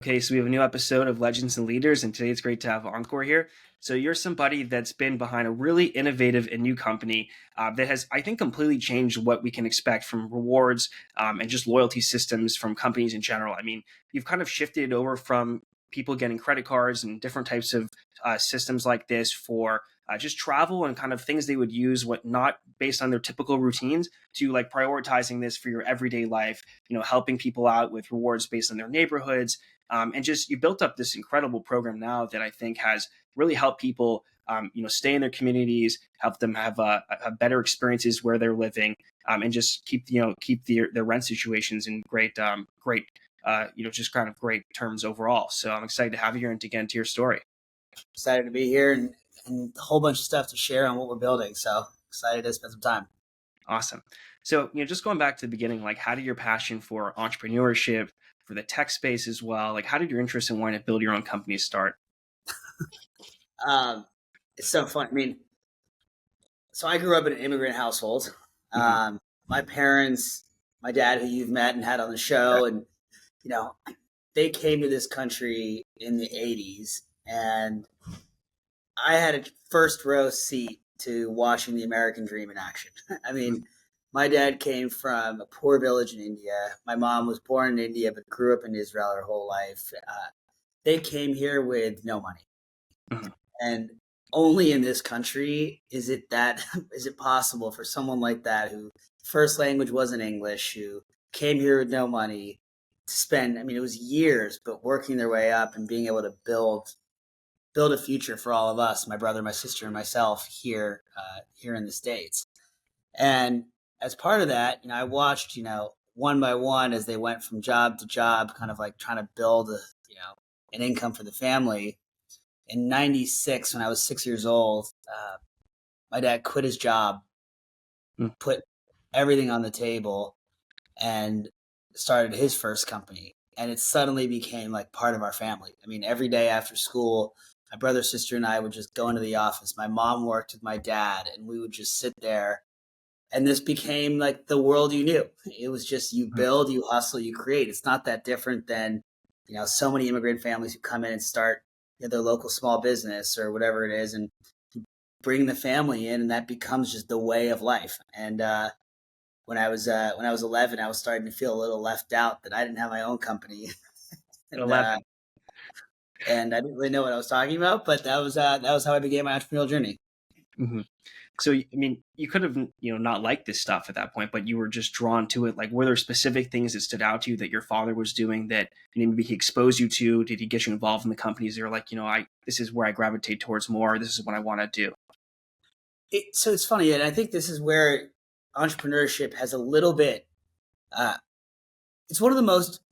Okay, so we have a new episode of Legends and Leaders, and today it's great to have Ankur here. So you're somebody that's been behind a really innovative and new company that has, I think, completely changed what we can expect from rewards and just loyalty systems from companies in general. I mean, you've kind of shifted over from people getting credit cards and different types of systems like this for just travel and kind of things they would use, what not based on their typical routines, to like prioritizing this for your everyday life. Helping people out with rewards based on their neighborhoods, and just you built up this incredible program now that I think has really helped people, stay in their communities, help them have better experiences where they're living, and just keep their rent situations in just kind of great terms overall. So I'm excited to have you here and to get into your story. Excited to be here and a whole bunch of stuff to share on what we're building. So excited to spend some time. Awesome. So, just going back to the beginning, like how did your passion for entrepreneurship, for the tech space as well, like how did your interest in wanting to build your own company start? It's so fun. I mean, so I grew up in an immigrant household. My parents, my dad, who you've met and had on the show, and they came to this country in the 80s, and I had a first row seat to watching the American dream in action. I mean, my dad came from a poor village in India. My mom was born in India but grew up in Israel her whole life. They came here with no money, Mhm. and only in this country is it possible for someone like that, who first language wasn't English, who came here with no money, to spend. I mean, it was years, but working their way up and being able to build a future for all of us, my brother, my sister, and myself here in the States. And as part of that, I watched, one by one as they went from job to job, kind of like trying to build an income for the family. In '96, when I was 6 years old, my dad quit his job, Mm. put everything on the table, and started his first company. And it suddenly became like part of our family. I mean, every day after school, my brother, sister, and I would just go into the office. My mom worked with my dad, and we would just sit there. And this became like the world you knew. It was just you build, you hustle, you create. It's not that different than, so many immigrant families who come in and start their local small business or whatever it is, and bring the family in, and that becomes just the way of life. And when I was 11, I was starting to feel a little left out that I didn't have my own company, At and 11. and I didn't really know what I was talking about. But that was how I began my entrepreneurial journey. Mhm. So, I mean, you could have, not liked this stuff at that point, but you were just drawn to it. Like, were there specific things that stood out to you that your father was doing that maybe he exposed you to? Did he get you involved in the companies? You're like, this is where I gravitate towards more. This is what I want to do. So it's funny, and I think this is where entrepreneurship has a little bit. It's one of the most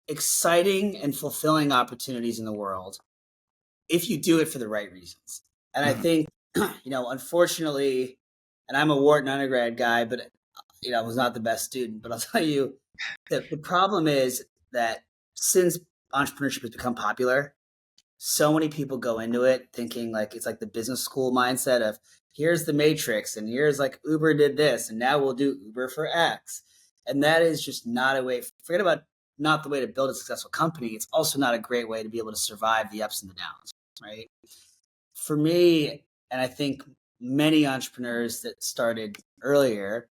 exciting and fulfilling opportunities in the world if you do it for the right reasons. And I Mhm. think, unfortunately, and I'm a Wharton undergrad guy, but I was not the best student. But I'll tell you, the problem is that since entrepreneurship has become popular, so many people go into it thinking like it's like the business school mindset of, here's the matrix, and here's like Uber did this, and now we'll do Uber for X. And that is just not a way. Forget about not the way to build a successful company. It's also not a great way to be able to survive the ups and the downs, right? For me, and I think many entrepreneurs that started earlier,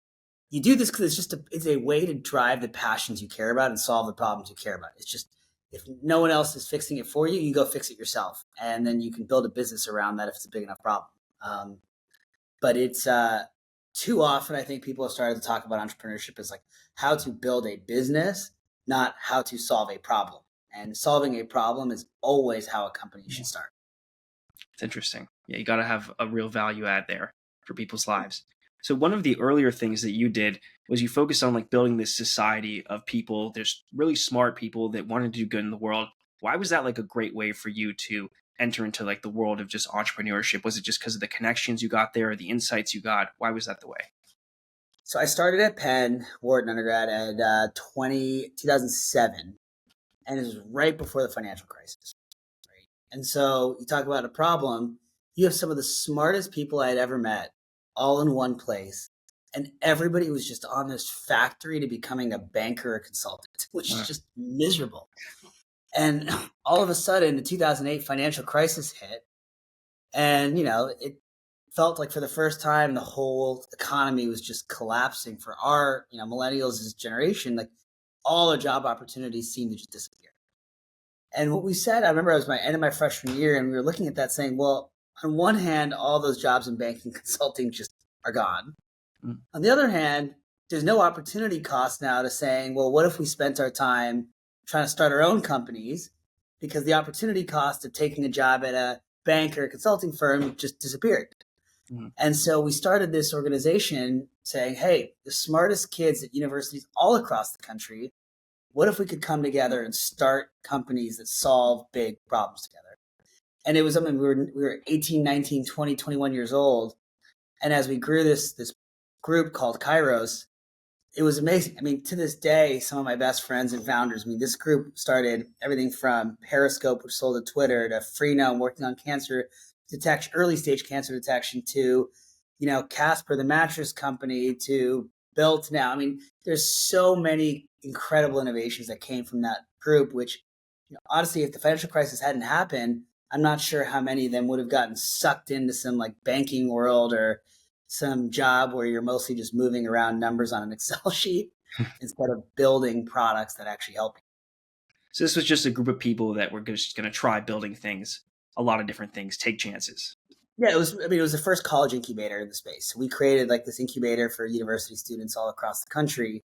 you do this because it's a way to drive the passions you care about and solve the problems you care about. It's just, if no one else is fixing it for you, you go fix it yourself, and then you can build a business around that if it's a big enough problem. But it's too often I think people have started to talk about entrepreneurship as like how to build a business, not how to solve a problem. And solving a problem is always how a company should start. It's interesting. Yeah, you got to have a real value add there for people's lives. So one of the earlier things that you did was you focused on like building this society of people. There's really smart people that want to do good in the world. Why was that like a great way for you to enter into like the world of just entrepreneurship? Was it just because of the connections you got there or the insights you got? Why was that the way? So I started at Penn, Wharton undergrad, at 2007, and it was right before the financial crisis. Right? And so you talk about a problem, you have some of the smartest people I had ever met all in one place. And everybody was just on this factory to becoming a banker or consultant, which is just miserable. And all of a sudden, the 2008 financial crisis hit. And, it felt like for the first time, the whole economy was just collapsing for our, millennials' generation. Like all the job opportunities seemed to just disappear. And what we said, I remember it was my end of my freshman year, and we were looking at that saying, well, on one hand, all those jobs in banking consulting just are gone. Mm. On the other hand, there's no opportunity cost now to saying, well, what if we spent our time trying to start our own companies? Because the opportunity cost of taking a job at a bank or a consulting firm just disappeared. Mm. And so we started this organization saying, hey, the smartest kids at universities all across the country, what if we could come together and start companies that solve big problems together? And it was something we were 18, 19, 20, 21 years old. And as we grew this group called Kairos, it was amazing. I mean, to this day, some of my best friends and founders, this group started everything from Periscope, which sold to Twitter, to Freenome, working on cancer detection, early stage cancer detection, to, Casper, the mattress company, to Billt now. I mean, there's so many incredible innovations that came from that group, which, honestly, if the financial crisis hadn't happened, I'm not sure how many of them would have gotten sucked into some like banking world or some job where you're mostly just moving around numbers on an Excel sheet instead of building products that actually help you. So this was just a group of people that were just going to try building things, a lot of different things, take chances. Yeah, it was the first college incubator in the space. We created like this incubator for university students all across the country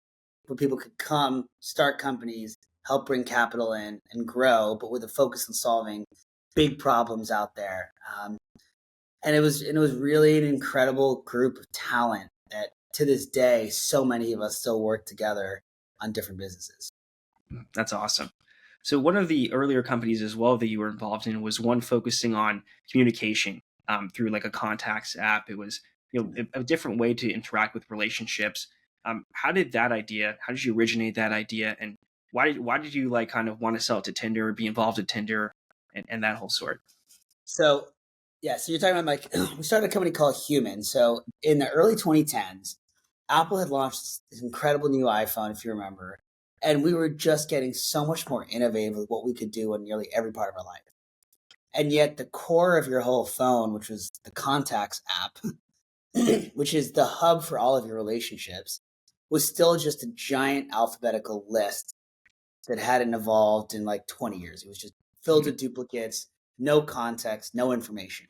where people could come, start companies, help bring capital in and grow, but with a focus on solving big problems out there. And it was really an incredible group of talent that to this day, so many of us still work together on different businesses. That's awesome. So one of the earlier companies as well that you were involved in was one focusing on communication through like a contacts app. It was a different way to interact with relationships. How did you originate that idea, and why did you like kind of want to sell it to Tinder, be involved in Tinder, and that whole sort? So, yeah, so you're talking about like, we started a company called Human. So in the early 2010s, Apple had launched this incredible new iPhone, if you remember, and we were just getting so much more innovative with what we could do in nearly every part of our life. And yet the core of your whole phone, which was the contacts app, which is the hub for all of your relationships, was still just a giant alphabetical list that hadn't evolved in like 20 years. It was just filled with duplicates, no context, no information.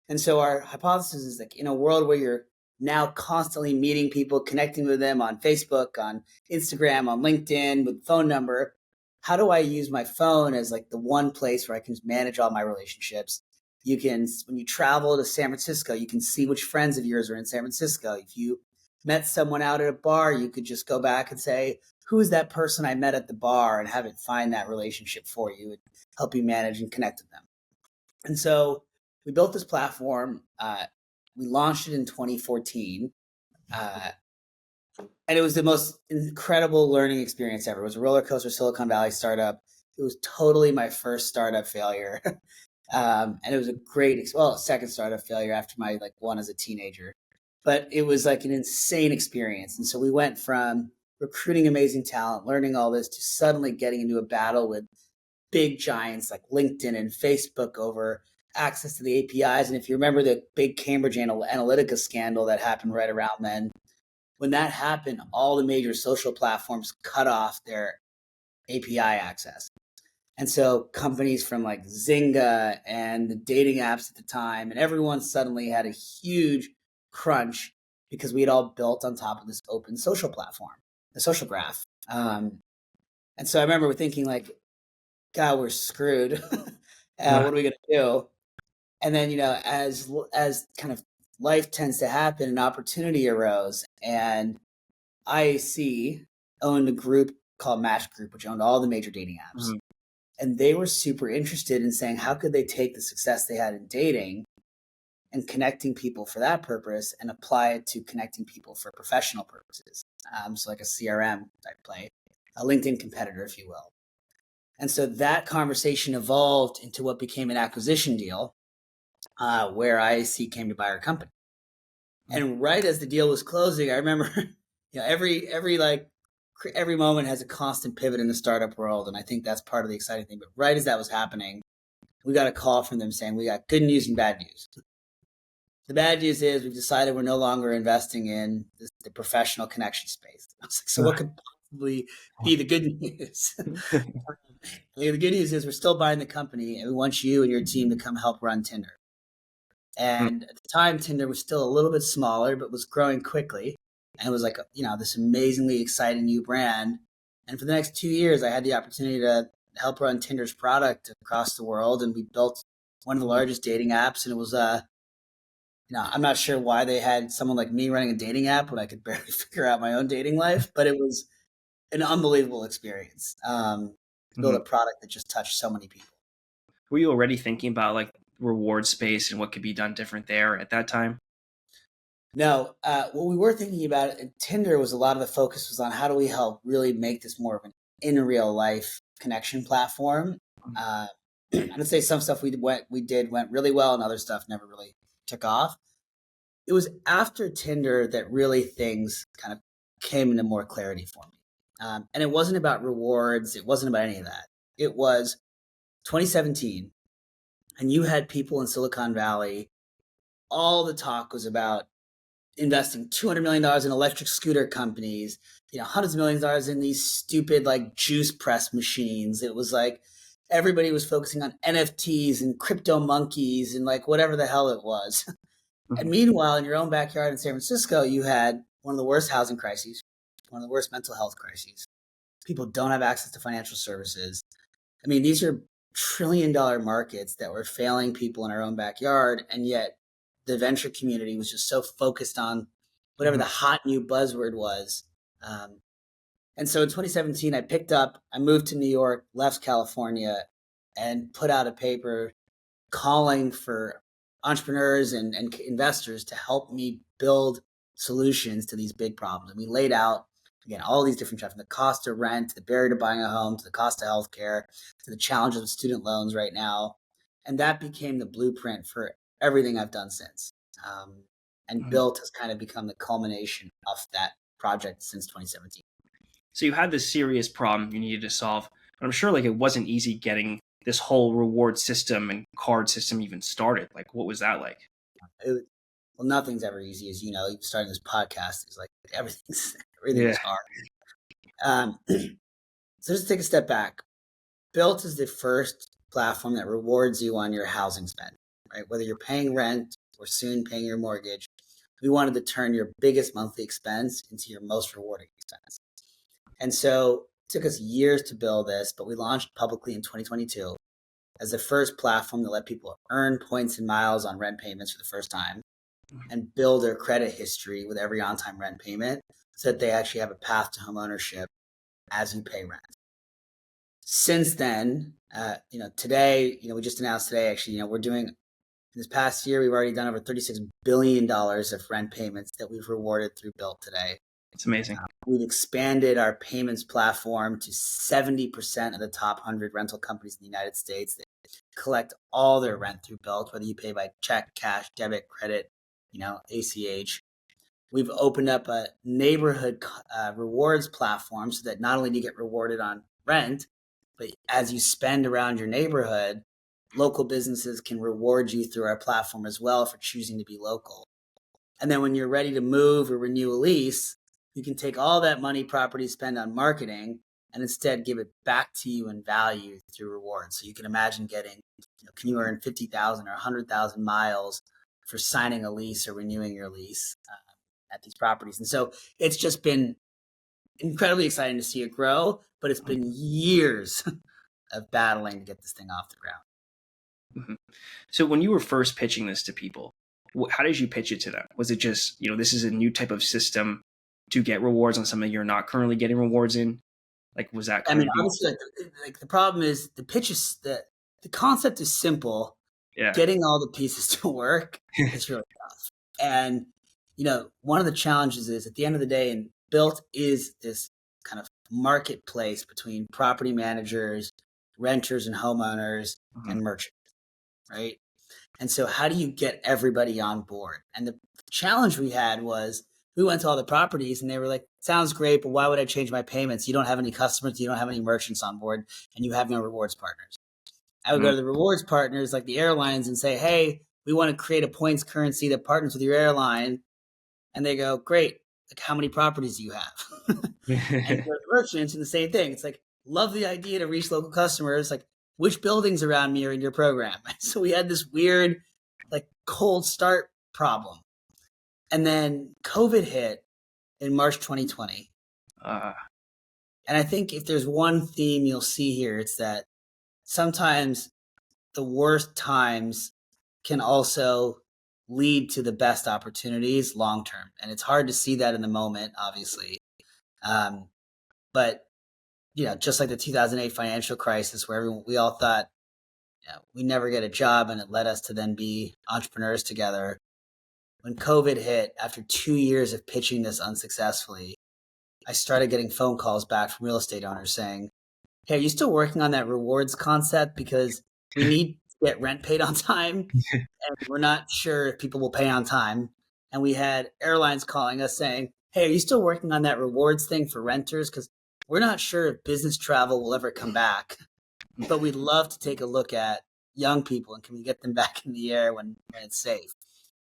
And so our hypothesis is like in a world where you're now constantly meeting people, connecting with them on Facebook, on Instagram, on LinkedIn, with phone number, how do I use my phone as like the one place where I can manage all my relationships? You can, when you travel to San Francisco, you can see which friends of yours are in San Francisco. If you met someone out at a bar, you could just go back and say, who is that person I met at the bar, and have it find that relationship for you and help you manage and connect with them. And so we built this platform. We launched it in 2014. And it was the most incredible learning experience ever. It was a roller coaster Silicon Valley startup. It was totally my first startup failure. And it was a great, second startup failure after my like one as a teenager. But it was like an insane experience. And so we went from recruiting amazing talent, learning all this, to suddenly getting into a battle with big giants like LinkedIn and Facebook over access to the APIs. And if you remember the big Cambridge Analytica scandal that happened right around then, when that happened, all the major social platforms cut off their API access. And so companies from like Zynga and the dating apps at the time, and everyone suddenly had a huge crunch because we had all built on top of this open social platform, the social graph. And so I remember thinking like, God, we're screwed. What are we going to do? And then, as kind of life tends to happen, an opportunity arose, and IAC owned a group called Match Group, which owned all the major dating apps. Mm-hmm. And they were super interested in saying, how could they take the success they had in dating and connecting people for that purpose and apply it to connecting people for professional purposes? So like a CRM type play, a LinkedIn competitor, if you will. And so that conversation evolved into what became an acquisition deal where IAC came to buy our company. And right as the deal was closing, I remember every like every moment has a constant pivot in the startup world, and I think that's part of the exciting thing. But right as that was happening, we got a call from them saying we got good news and bad news. The bad news is we've decided we're no longer investing in the professional connection space. I was like, so what could possibly be the good news? The good news is we're still buying the company, and we want you and your team to come help run Tinder. And at the time, Tinder was still a little bit smaller, but was growing quickly. And it was like, this amazingly exciting new brand. And for the next 2 years, I had the opportunity to help run Tinder's product across the world. And we built one of the largest dating apps. And it was, I'm not sure why they had someone like me running a dating app when I could barely figure out my own dating life, but it was an unbelievable experience to build a product that just touched so many people. Were you already thinking about like reward space and what could be done different there at that time? No, what we were thinking about at Tinder was a lot of the focus was on how do we help really make this more of an in real life connection platform. I'd say some stuff we did went really well, and other stuff never really took off. It was after Tinder that really things kind of came into more clarity for me. And it wasn't about rewards. It wasn't about any of that. It was 2017, and you had people in Silicon Valley. All the talk was about investing $200 million in electric scooter companies, hundreds of millions of dollars in these stupid like juice press machines. It was like everybody was focusing on NFTs and crypto monkeys and like whatever the hell it was. And meanwhile, in your own backyard in San Francisco, you had one of the worst housing crises, one of the worst mental health crises. People don't have access to financial services. I mean, these are trillion-dollar markets that were failing people in our own backyard, and yet the venture community was just so focused on whatever the hot new buzzword was. And so in 2017, I moved to New York, left California, and put out a paper calling for entrepreneurs and investors to help me build solutions to these big problems. And we laid out, again, all these different stuff, from the cost of rent, to the barrier to buying a home, to the cost of healthcare, to the challenges of student loans right now. And that became the blueprint for everything I've done since. And Billt has kind of become the culmination of that project since 2017. So you had this serious problem you needed to solve. But I'm sure like it wasn't easy getting this whole reward system and card system even started. Like, what was that like? Well, nothing's ever easy, as you know. Starting this podcast is like everything's hard. So just take a step back. Billt is the first platform that rewards you on your housing spend, right? Whether you're paying rent or soon paying your mortgage, we wanted to turn your biggest monthly expense into your most rewarding expense. And so it took us years to build this, but we launched publicly in 2022 as the first platform that let people earn points and miles on rent payments for the first time and build their credit history with every on-time rent payment so that they actually have a path to homeownership as you pay rent. Since then, today, we just announced today, actually, we're doing, this past year, we've already done over $36 billion of rent payments that we've rewarded through Billt today. It's amazing. We've expanded our payments platform to 70% of the top 100 rental companies in the United States that collect all their rent through Billt, whether you pay by check, cash, debit, credit, ACH. We've opened up a neighborhood rewards platform so that not only do you get rewarded on rent, but as you spend around your neighborhood, local businesses can reward you through our platform as well for choosing to be local. And then when you're ready to move or renew a lease, you can take all that money properties spend on marketing and instead give it back to you in value through rewards. So you can imagine getting, can you earn 50,000 or 100,000 miles for signing a lease or renewing your lease at these properties. And so it's just been incredibly exciting to see it grow, but it's been years of battling to get this thing off the ground. So when you were first pitching this to people, how did you pitch it to them? Was it just, this is a new type of system to get rewards on something you're not currently getting rewards in? Like, was that? Obviously, like the problem is the pitch is the concept is simple. Yeah. Getting all the pieces to work is really tough. And, one of the challenges is at the end of the day, and Billt is this kind of marketplace between property managers, renters and homeowners, and merchants, right? And so how do you get everybody on board? And the challenge we had was we went to all the properties and they were like, sounds great, but why would I change my payments? You don't have any customers, you don't have any merchants on board, and you have no rewards partners. I would go Mm. to the rewards partners like the airlines and say, hey, we want to create a points currency that partners with your airline. And they go, great. Like, how many properties do you have? And for the merchants, and the same thing. It's like, love the idea to reach local customers. Like, which buildings around me are in your program? So we had this weird, like, cold start problem. And then COVID hit in March 2020. uh, And I think if there's one theme you'll see here, it's that sometimes the worst times can also lead to the best opportunities long term. And it's hard to see that in the moment, obviously. But just like the 2008 financial crisis, where we all thought we never get a job, and it led us to then be entrepreneurs together. When COVID hit, after 2 years of pitching this unsuccessfully, I started getting phone calls back from real estate owners saying, hey, are you still working on that rewards concept? Because we need to get rent paid on time, and we're not sure if people will pay on time. And we had airlines calling us saying, hey, are you still working on that rewards thing for renters? Because we're not sure if business travel will ever come back, but we'd love to take a look at young people, and can we get them back in the air when it's safe?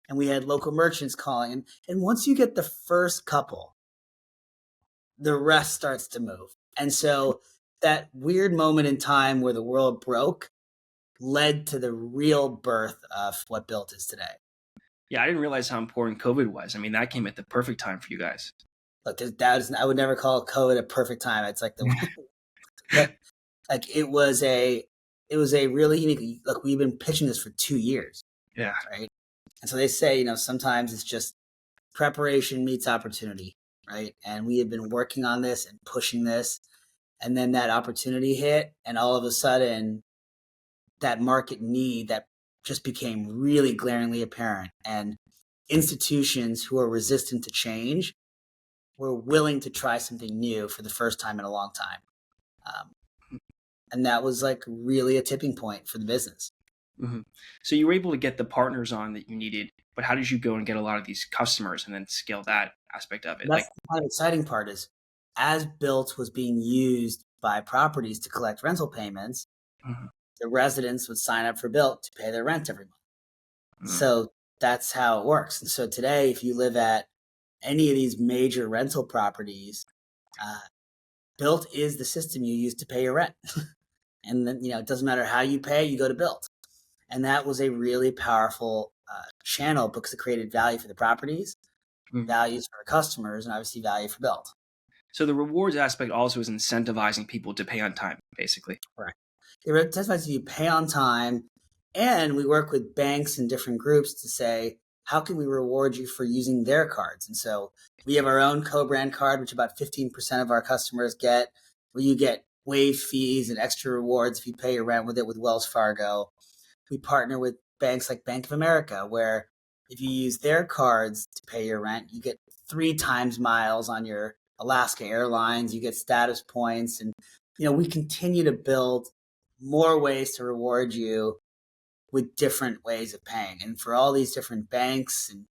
And we had local merchants calling. And once you get the first couple, the rest starts to move. And so that weird moment in time where the world broke led to the real birth of what Billt is today. yeah, I didn't realize how important COVID was. I mean, that came at the perfect time for you guys. Look, I would never call COVID a perfect time. It's like but like it was a really unique. Look, we've been pitching this for 2 years, Yeah. right? And so they say, sometimes it's just preparation meets opportunity, right? And we have been working on this and pushing this, and then that opportunity hit, and all of a sudden that market need that just became really glaringly apparent, and institutions who are resistant to change were willing to try something new for the first time in a long time. And that was like really a tipping point for the business. Mm-hmm. So you were able to get the partners on that you needed, but how did you go and get a lot of these customers and then scale that aspect of it? That's the kind of exciting part is, as Billt was being used by properties to collect rental payments, Mhm. the residents would sign up for Billt to pay their rent every month. Mhm. So that's how it works. And so today, if you live at any of these major rental properties, uh, Billt is the system you use to pay your rent. And then, it doesn't matter how you pay, you go to Billt. And that was a really powerful channel because it created value for the properties, Mhm. values for our customers, and obviously value for Billt. So the rewards aspect also is incentivizing people to pay on time, basically. Right. It testifies you pay on time, and we work with banks and different groups to say, how can we reward you for using their cards? And so we have our own co-brand card, which about 15% of our customers get, where you get waived fees and extra rewards if you pay your rent with it with Wells Fargo. We partner with banks like Bank of America, where if you use their cards to pay your rent, you get 3 times miles on your Alaska Airlines, you get status points. And, we continue to build more ways to reward you with different ways of paying. And for all these different banks and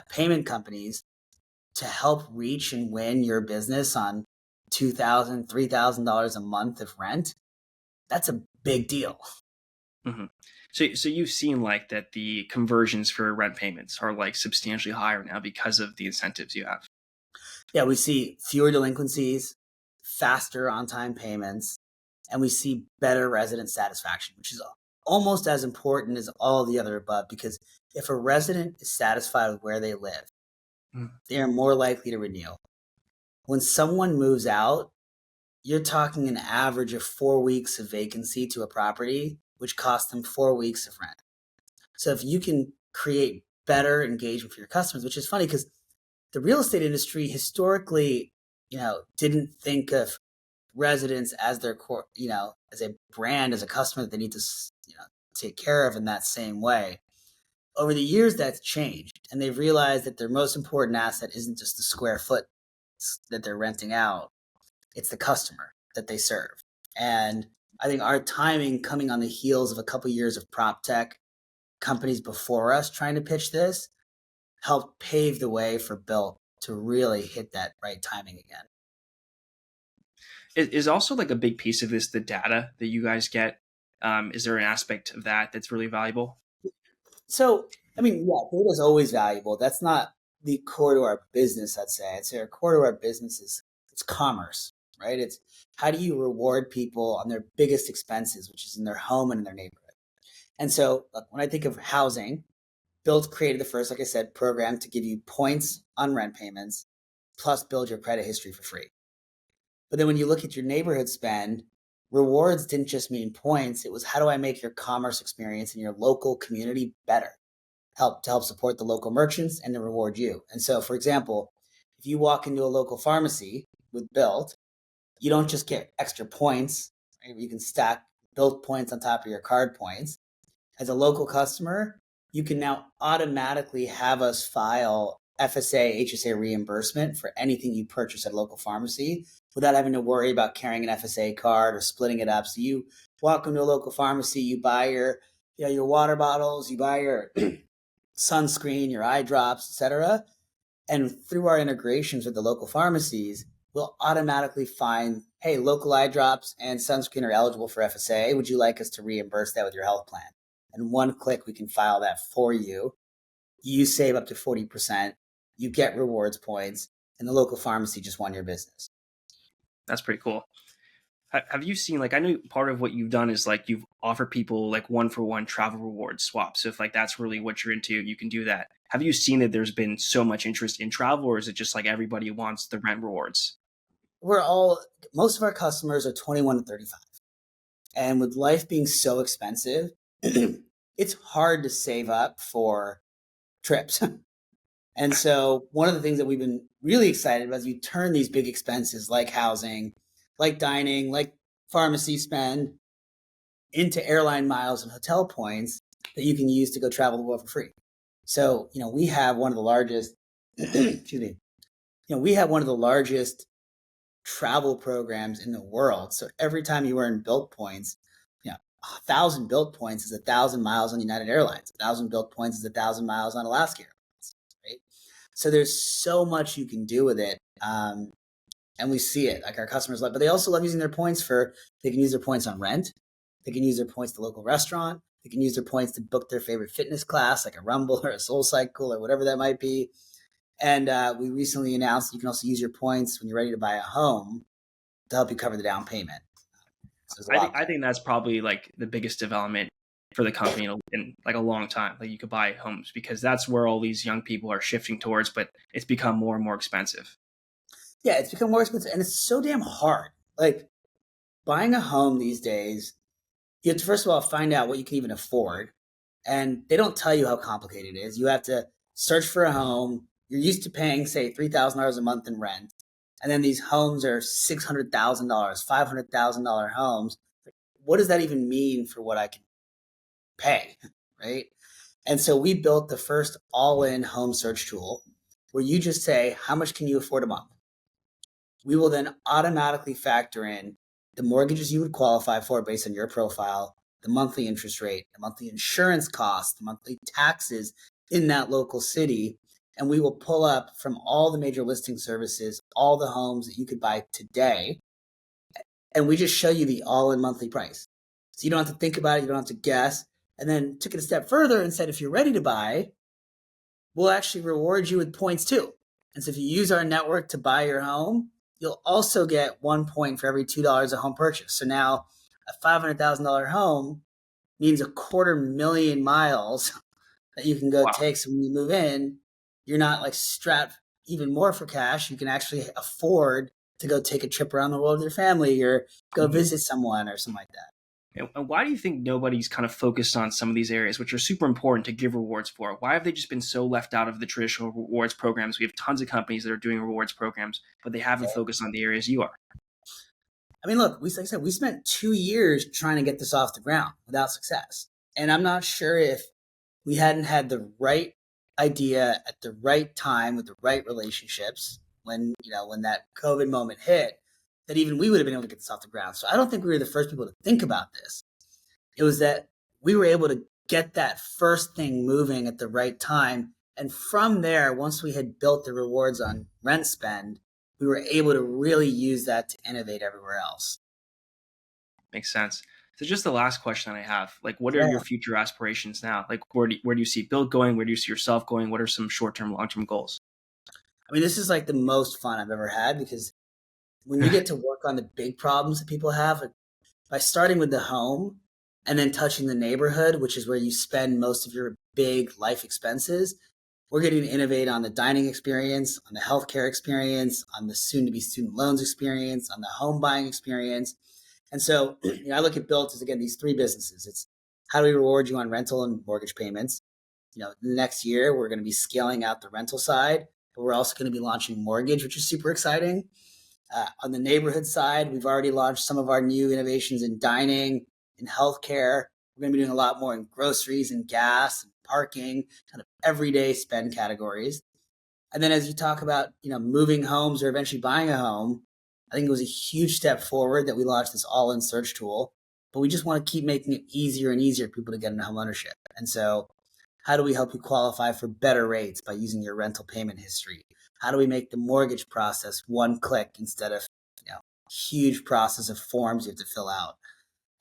payment companies to help reach and win your business on $2,000, $3,000 a month of rent, that's a big deal. Mm-hmm. So you've seen like that the conversions for rent payments are like substantially higher now because of the incentives you have. Yeah, we see fewer delinquencies, faster on-time payments, and we see better resident satisfaction, which is almost as important as all of the other above, because if a resident is satisfied with where they live, Mm. they are more likely to renew. When someone moves out, you're talking an average of 4 weeks of vacancy to a property, which costs them 4 weeks of rent. So if you can create better engagement for your customers, which is funny because the real estate industry historically, didn't think of residents as their core, as a brand, as a customer that they need to, take care of in that same way. Over the years, that's changed, and they've realized that their most important asset isn't just the square foot that they're renting out; it's the customer that they serve. And I think our timing, coming on the heels of a couple years of prop tech companies before us trying to pitch this, helped pave the way for Billt to really hit that right timing again. Is also like a big piece of this the data that you guys get? Is there an aspect of that that's really valuable? So, I mean, yeah, data is always valuable. That's not the core to our business, I'd say. I'd say our core to our business is it's commerce, right? It's how do you reward people on their biggest expenses, which is in their home and in their neighborhood. And so, look, when I think of housing, Bilt created the first, like I said, program to give you points on rent payments, plus build your credit history for free. But then when you look at your neighborhood spend, rewards didn't just mean points. It was how do I make your commerce experience in your local community better? Help support the local merchants and to reward you. And so, for example, if you walk into a local pharmacy with Bilt, you don't just get extra points. Right? You can stack Bilt points on top of your card points. As a local customer, you can now automatically have us file FSA, HSA reimbursement for anything you purchase at a local pharmacy without having to worry about carrying an FSA card or splitting it up. So you walk into a local pharmacy, you buy your water bottles, you buy your sunscreen, your eye drops, etc. And through our integrations with the local pharmacies, we'll automatically find, hey, local eye drops and sunscreen are eligible for FSA. Would you like us to reimburse that with your health plan? And one click, we can file that for you. You save up to 40%. You get rewards points, and the local pharmacy just won your business. That's pretty cool. Have you seen, like, I know part of what you've done is like you've offered people like one for one travel reward swaps. So if like that's really what you're into, you can do that. Have you seen that there's been so much interest in travel, or is it just like everybody wants the rent rewards? Most of our customers are 21 to 35. And with life being so expensive, it's hard to save up for trips. And so one of the things that we've been really excited about is you turn these big expenses like housing, like dining, like pharmacy spend into airline miles and hotel points that you can use to go travel the world for free. So, we have one of the largest, excuse me, we have one of the largest travel programs in the world. So every time you earn Bilt points, 1,000 Bilt points is 1,000 miles on United Airlines. 1,000 Bilt points is 1,000 miles on Alaska Airlines, right? So there's so much you can do with it. And we see it, like our customers love, but they also love using their points they can use their points on rent. They can use their points to the local restaurant. They can use their points to book their favorite fitness class, like a Rumble or a Soul Cycle or whatever that might be. And we recently announced you can also use your points when you're ready to buy a home to help you cover the down payment. So I think that's probably like the biggest development for the company in like a long time. Like you could buy homes because that's where all these young people are shifting towards, but it's become more and more expensive. Yeah, it's become more expensive and it's so damn hard. Like buying a home these days, you have to first of all find out what you can even afford. And they don't tell you how complicated it is. You have to search for a home. You're used to paying, say, $3,000 a month in rent. And then these homes are $600,000, $500,000 homes. What does that even mean for what I can pay? Right. And so we built the first all in home search tool where you just say, how much can you afford a month? We will then automatically factor in the mortgages you would qualify for based on your profile, the monthly interest rate, the monthly insurance cost, the monthly taxes in that local city. And we will pull up from all the major listing services, all the homes that you could buy today. And we just show you the all in monthly price. So you don't have to think about it. You don't have to guess. And then took it a step further and said, if you're ready to buy, we'll actually reward you with points too. And so if you use our network to buy your home, you'll also get 1 point for every $2 a home purchase. So now a $500,000 home means 250,000 miles that you can go Wow. take. So when you move in, you're not like strapped even more for cash. You can actually afford to go take a trip around the world with your family or go visit someone or something like that. And why do you think nobody's kind of focused on some of these areas, which are super important to give rewards for? Why have they just been so left out of the traditional rewards programs? We have tons of companies that are doing rewards programs, but they haven't focused on the areas you are. I mean, look, like I said, we spent 2 years trying to get this off the ground without success. And I'm not sure if we hadn't had the right idea at the right time with the right relationships when that COVID moment hit, that even we would have been able to get this off the ground. So I don't think we were the first people to think about this. It was that we were able to get that first thing moving at the right time And from there, once we had built the rewards on rent spend, we were able to really use that to innovate everywhere else. Makes sense. So just the last question I have, like, what are Yeah. your future aspirations now? Like, where do you see Billt going? Where do you see yourself going? What are some short-term, long-term goals? I mean, this is like the most fun I've ever had because when you get to work on the big problems that people have, like by starting with the home and then touching the neighborhood, which is where you spend most of your big life expenses, we're getting to innovate on the dining experience, on the healthcare experience, on the soon to be student loans experience, on the home buying experience. And so, I look at Bilt as again these three businesses. It's how do we reward you on rental and mortgage payments? Next year we're going to be scaling out the rental side, but we're also going to be launching mortgage, which is super exciting. On the neighborhood side, we've already launched some of our new innovations in dining, in healthcare. We're going to be doing a lot more in groceries and gas and parking, kind of everyday spend categories. And then as you talk about, moving homes or eventually buying a home, I think it was a huge step forward that we launched this all-in search tool. But we just want to keep making it easier and easier for people to get into home ownership. And so how do we help you qualify for better rates by using your rental payment history? How do we make the mortgage process one click instead of huge process of forms you have to fill out?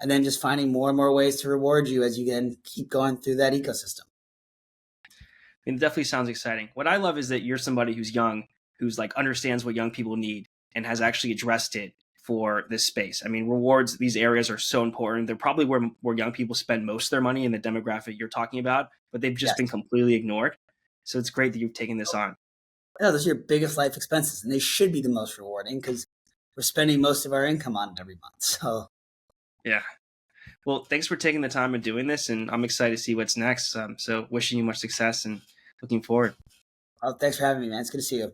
And then just finding more and more ways to reward you as you then keep going through that ecosystem. I mean, it definitely sounds exciting. What I love is that you're somebody who's young, who's like understands what young people need and has actually addressed it for this space. I mean, rewards, these areas are so important. They're probably where young people spend most of their money in the demographic you're talking about, but they've just been Yes. completely ignored. So it's great that you've taken this on. No, those are your biggest life expenses, and they should be the most rewarding because we're spending most of our income on it every month. So, Yeah. Well, thanks for taking the time and doing this, and I'm excited to see what's next. So wishing you much success and looking forward. thanks for having me, man. It's good to see you.